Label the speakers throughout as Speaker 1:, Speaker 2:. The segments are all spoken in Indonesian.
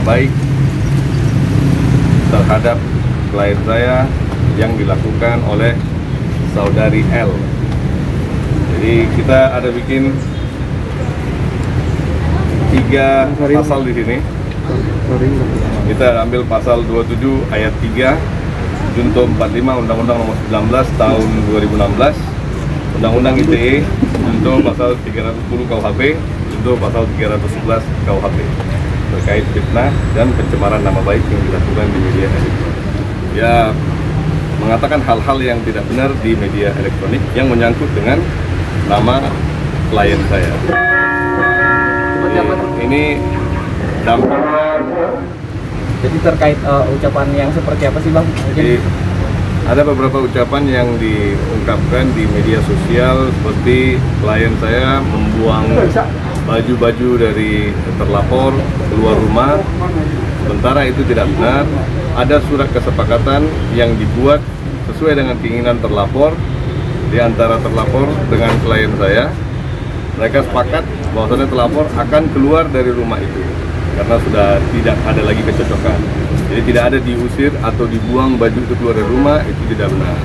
Speaker 1: baik terhadap klien saya yang dilakukan oleh saudari L. Jadi kita ada bikin 3 pasal di sini. Kita ambil pasal 27 ayat 3 Junto 45 Undang-Undang Nomor 19 Tahun 2016, Undang-Undang ITE Junto pasal 310 KUHP, Junto pasal 311 KUHP terkait fitnah dan pencemaran nama baik yang dilakukan di media elektronik. Ya, mengatakan hal-hal yang tidak benar di media elektronik yang menyangkut dengan nama klien saya. Ini dampaknya.
Speaker 2: Jadi terkait ucapan yang seperti apa sih Bang?
Speaker 1: Jadi ada beberapa ucapan yang diungkapkan di media sosial seperti klien saya membuang baju-baju dari terlapor keluar rumah, sementara itu tidak benar. Ada surat kesepakatan yang dibuat sesuai dengan keinginan terlapor di antara terlapor dengan klien saya. Mereka sepakat bahwasannya terlapor akan keluar dari rumah itu karena sudah tidak ada lagi kecocokan. Jadi tidak ada diusir atau dibuang baju itu keluar dari rumah, itu tidak benar.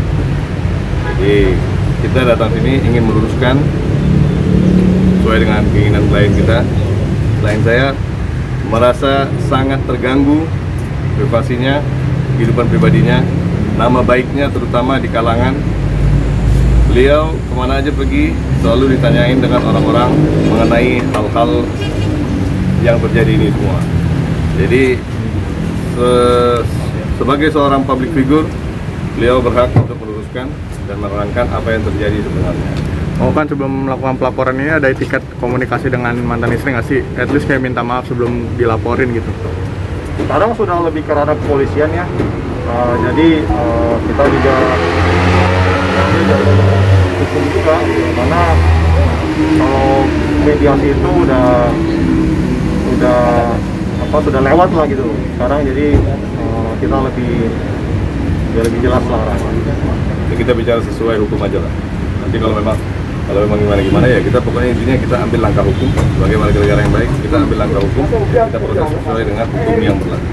Speaker 1: Jadi kita datang sini ingin meluruskan sesuai dengan keinginan klien kita. Klien saya merasa sangat terganggu privasinya, kehidupan pribadinya, nama baiknya terutama di kalangan. Beliau kemana aja pergi selalu ditanyain dengan orang-orang mengenai hal-hal yang terjadi ini semua. Jadi sebagai seorang public figure, beliau berhak untuk meluruskan dan menerangkan apa yang terjadi sebenarnya.
Speaker 3: Oh kan sebelum melakukan pelaporan ini ada etiket komunikasi dengan mantan istri nggak sih? At least kayak minta maaf sebelum dilaporin gitu.
Speaker 4: Sekarang sudah lebih ke ranah kepolisian ya. Jadi kita juga hukum juga, karena kalau mediasi itu sudah lewat lah gitu. Sekarang jadi kita lebih jelas lah.
Speaker 1: Jadi kita bicara sesuai hukum aja lah. Nanti kalau memang gimana ya, kita pokoknya intinya kita ambil langkah hukum sebagai warga negara yang baik. Kita ambil langkah hukum, kita proses sesuai dengan hukum yang berlaku.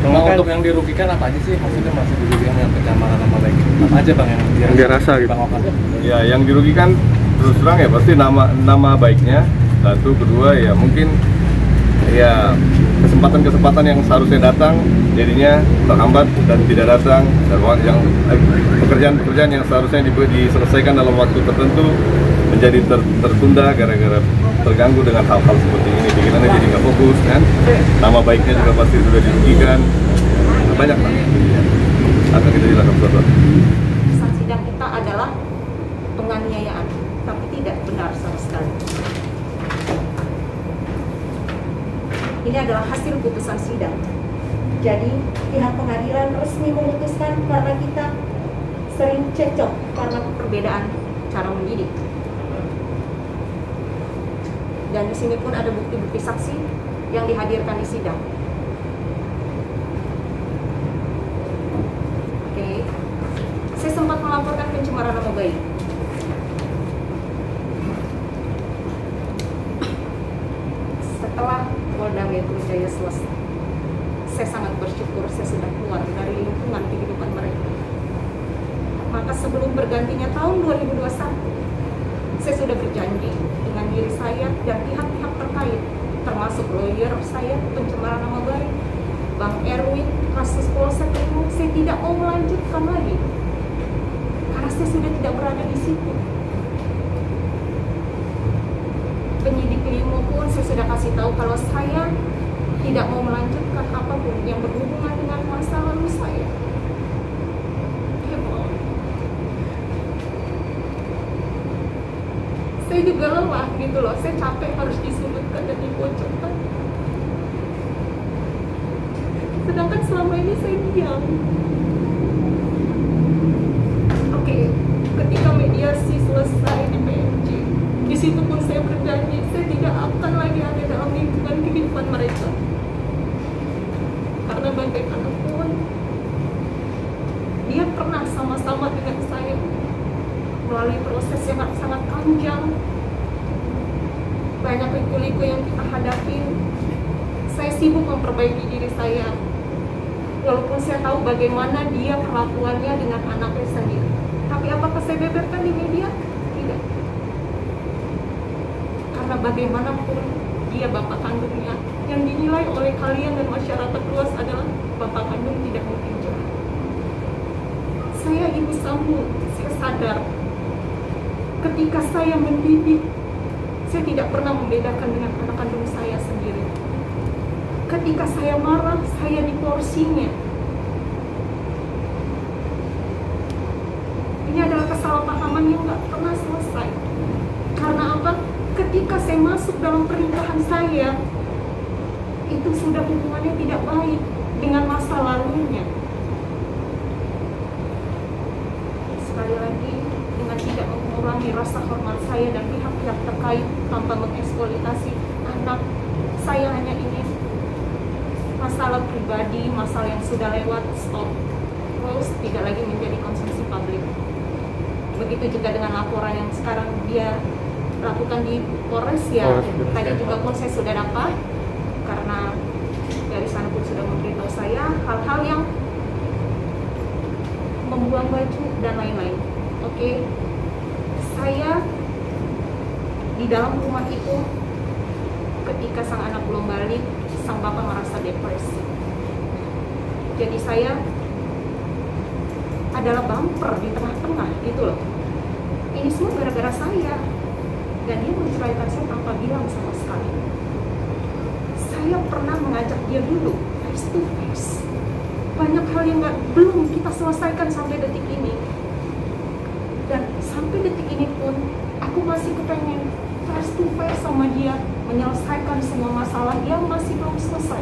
Speaker 2: Untuk yang dirugikan apa aja sih? Maksudnya masih dirugikan yang pencemaran nama baik. Apa aja Bang yang
Speaker 3: dia rasa gitu?
Speaker 1: Ya, yang dirugikan terus terang ya pasti nama baiknya. Satu, kedua ya mungkin ya kesempatan yang seharusnya datang jadinya terhambat dan tidak datang, dan yang pekerjaan yang seharusnya diselesaikan dalam waktu tertentu menjadi tertunda gara-gara terganggu dengan hal-hal seperti ini. Pikirannya jadi nggak fokus kan, nama baiknya juga pasti sudah dirugikan. Banyak lah akan kita jelaskan satu-satu.
Speaker 5: Keputusan sidang kita adalah penganiayaan, tapi tidak benar sama sekali. Ini adalah hasil putusan sidang. Jadi pihak pengadilan resmi memutuskan karena kita sering cekcok karena perbedaan cara mendidik. Dan di sini pun ada bukti-bukti saksi yang dihadirkan di sidang. Oke, saya sempat melaporkan pencemaran nama baik. Setelah Polda Metro Jaya selesai, saya sangat bersyukur saya sudah keluar dari lingkungan kehidupan mereka. Maka sebelum bergantinya tahun 2021, saya sudah berjanji dengan diri saya dan pihak-pihak terkait, termasuk lawyer saya, pencemaran nama baik, Bang Erwin, kasus Polsek Limo, saya tidak mau melanjutkan lagi karena saya sudah tidak berada di situ. Penyidik Limo pun saya sudah kasih tahu kalau saya tidak mau melanjutkan apapun yang berhubungan dengan masa lalu saya. Saya juga lelah gitu loh, saya capek harus disudutkan dan dipojokkan. Sedangkan selama ini saya diam. Oke, ketika mediasi selesai di PMJ, di situ pun saya berjanji saya tidak akan lagi ada dalam lingkungan kehidupan mereka. Karena bagaimanapun dia pernah sama-sama dengan saya melalui proses yang sangat panjang, banyak liku-liku yang kita hadapi. Saya Saya sibuk memperbaiki diri saya. Walaupun saya tahu bagaimana dia perlakuannya dengan anaknya sendiri. Tapi apakah saya beberkan di media? Tidak. Karena bagaimanapun dia bapak kandungnya, yang dinilai oleh kalian dan masyarakat luas adalah bapak kandung tidak mungkin jahat. Saya ibu sambung, saya sadar ketika saya mendidik, saya tidak pernah membedakan dengan anak kandung saya sendiri. Ketika saya marah, saya diporsinya. Ini adalah kesalahpahaman yang nggak pernah selesai. Karena apa? Ketika saya masuk dalam pernikahan saya, itu sudah hubungannya tidak baik dengan masa lalunya. Sekali lagi, dengan tidak mengurangi rasa hormat saya dan pihak-pihak terkait tanpa mengeksploitasi anak, saya hanya ingin masalah pribadi, masalah yang sudah lewat, stop. Terus tidak lagi menjadi konsumsi publik. Begitu juga dengan laporan yang sekarang dia lakukan di Polres ya. Tadi juga pun saya sudah dapat, karena dari sana pun sudah memberitahu saya hal-hal yang membuang baju dan lain-lain. Oke, saya di dalam rumah itu ketika sang anak belum balik, sang bapak merasa depresi. Jadi saya adalah bumper di tengah-tengah gitu loh. Ini semua gara-gara saya. Dan dia menceraikan saya tanpa bilang sama sekali. Saya pernah mengajak dia dulu face to face. Banyak hal yang belum kita selesaikan sampai detik ini. Dan sampai detik ini pun aku masih kepengen face to face sama dia, menyelesaikan semua masalah yang masih belum selesai.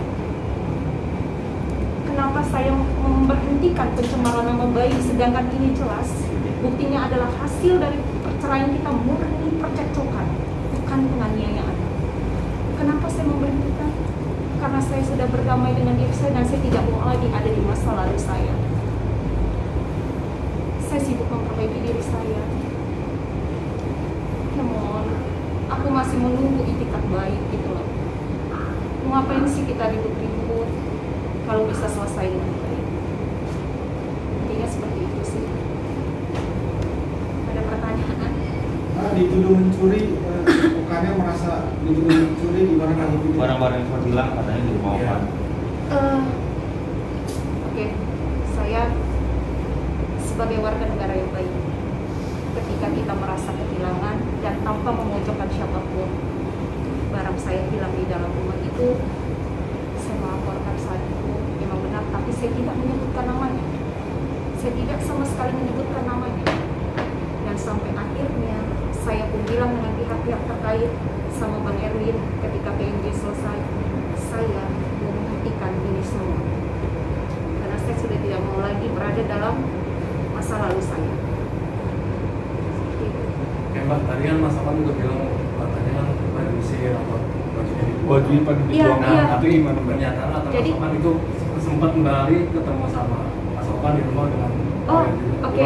Speaker 5: Kenapa saya memberhentikan pencemaran nama baik, sedangkan ini jelas buktinya adalah hasil dari perceraian kita murni percekcokan, bukan penganiayaan. Kenapa saya memberhentikan? Karena saya sudah berdamai dengan diri saya dan saya tidak mau lagi ada di masa lalu saya. Saya sibuk memperbaiki diri saya. Namun, aku masih menunggu itikat baik gitu loh. Mau ngapain sih kita ribut-ribut kalau bisa selesai dengan baik? Intinya seperti itu sih. Ada pertanyaan?
Speaker 6: Dituduh mencuri, bukannya merasa dituduh mencuri gimana kalau gitu?
Speaker 7: Barang-barang yang saya bilang katanya di rumah Opan.
Speaker 5: Oke, saya sebagai warga negara yang baik, ketika kita merasa kehilangan dan tanpa memojokkan siapapun, barang saya hilang di dalam rumah itu, saya melaporkan saat itu memang benar, tapi saya tidak menyebutkan namanya. Saya tidak sama sekali menyebutkan namanya. Dan sampai akhirnya saya pun bilang dengan pihak-pihak terkait sama Bang Erwin ketika PNJ selesai, saya mau menghentikan ini semua. Karena saya sudah tidak mau lagi berada dalam masa lalu saya. Seperti itu.
Speaker 2: Ya Mbak, tadi kan Mas Opan juga bilang katanya kan baju diusir atau bajunya
Speaker 3: Bajunya pada dibuang.
Speaker 5: Iya, iya.
Speaker 3: Itu gimana Mbak?
Speaker 2: pernyataan atau
Speaker 5: Jadi-
Speaker 2: Mas Opan itu sempat kembali ketemu sama Mas Opan di rumah dengan
Speaker 5: Oh, oke.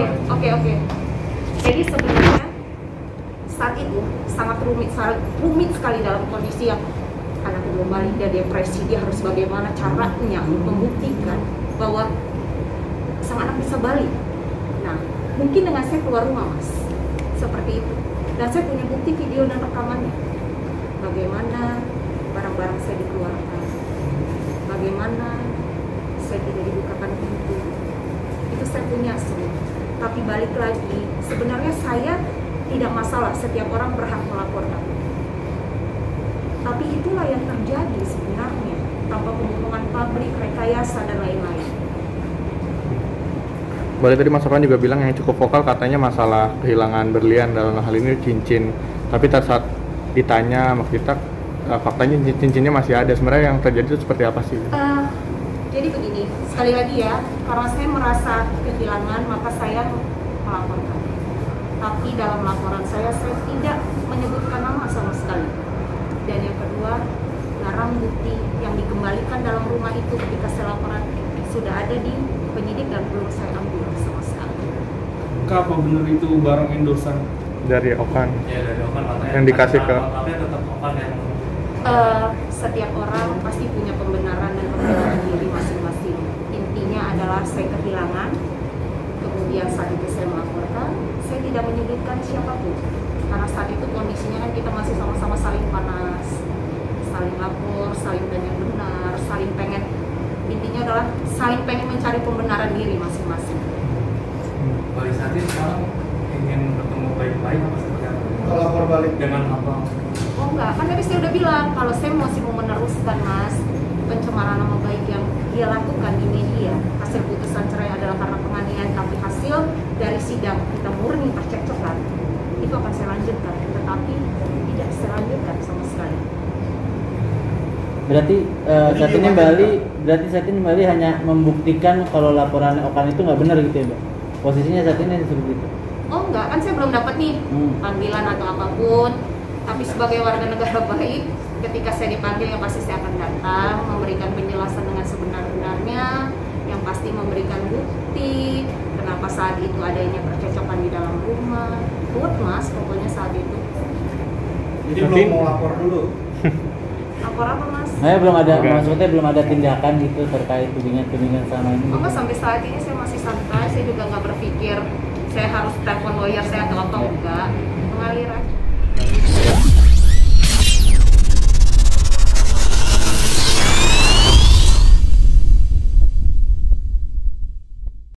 Speaker 5: Jadi sebenarnya saat itu sangat rumit sekali dalam kondisi yang anak belum balik, dia depresi, dia harus bagaimana caranya membuktikan bahwa sang anak bisa balik. Nah, mungkin dengan saya keluar rumah Mas, seperti itu. Dan saya punya bukti video dan rekamannya. Bagaimana barang-barang saya dikeluarkan, bagaimana saya tidak dibukakan pintu, itu saya punya semua. Tapi balik lagi, sebenarnya saya tidak masalah, setiap orang berhak melaporkan. Tapi itulah yang terjadi sebenarnya, tanpa pembohongan publik, rekayasa, dan lain-lain.
Speaker 3: Boleh tadi Mas Opan juga bilang yang cukup vokal katanya masalah kehilangan berlian, dalam hal ini cincin. Tapi saat ditanya sama kita, faktanya cincinnya masih ada. Sebenarnya yang terjadi itu seperti apa sih?
Speaker 5: Jadi begini, sekali lagi ya, karena saya merasa kehilangan, maka saya melaporkan. Tapi dalam laporan saya tidak menyebutkan nama sama sekali. Dan yang kedua, barang bukti yang dikembalikan dalam rumah itu ketika saya laporan sudah ada di penyidik dan belum saya ambil sama sekali.
Speaker 6: Apa benar itu barang endorsan?
Speaker 3: Dari Opan.
Speaker 2: Ya dari Opan katanya.
Speaker 3: Yang dikasih ke-
Speaker 2: Tapi tetap Opan yang
Speaker 5: Setiap orang pasti punya pembenaran dan pembenaran diri masing-masing. Intinya adalah saya kehilangan, kemudian saat itu saya melaporkan, saya tidak menyudutkan siapapun. Karena saat itu kondisinya kan kita masih sama-sama saling panas, saling lapor, saling pengen benar, saling pengen, intinya adalah saling pengen mencari pembenaran diri masing-masing.
Speaker 2: Balik saat ini sekarang ingin bertemu baik-baik apa seperti apa?
Speaker 6: Kalau lapor balik
Speaker 2: Dengan apa?
Speaker 5: Oh enggak, kan tadi saya udah bilang kalau saya masih mau meneruskan mas pencemaran nama baik yang dia lakukan di media. Hasil putusan cerai adalah karena penganiayaan, tapi hasil dari sidang kita murni percekcokan, itu akan saya lanjutkan, tetapi tidak saya lanjutkan sama sekali.
Speaker 8: Berarti saat ini Mbak Ali hanya membuktikan kalau laporan Okan itu nggak benar gitu ya, Mbak? Posisinya saat ini seperti itu.
Speaker 5: Oh enggak, kan saya belum dapat nih panggilan atau apapun. Tapi sebagai warga negara baik, ketika saya dipanggil yang pasti saya akan datang, memberikan penjelasan dengan sebenar-benarnya, yang pasti memberikan bukti kenapa saat itu adanya percekcokan di dalam rumah. Good mas, pokoknya saat itu.
Speaker 6: jadi belum mau lapor dulu.
Speaker 5: Lapor apa mas?
Speaker 8: Belum ada, maksudnya belum ada tindakan gitu terkait tudingan-tudingan sama ini.
Speaker 5: Oh enggak, sampai saat ini saya masih santai, saya juga nggak berpikir saya harus telepon lawyer saya atau apa, enggak, mengalir aja.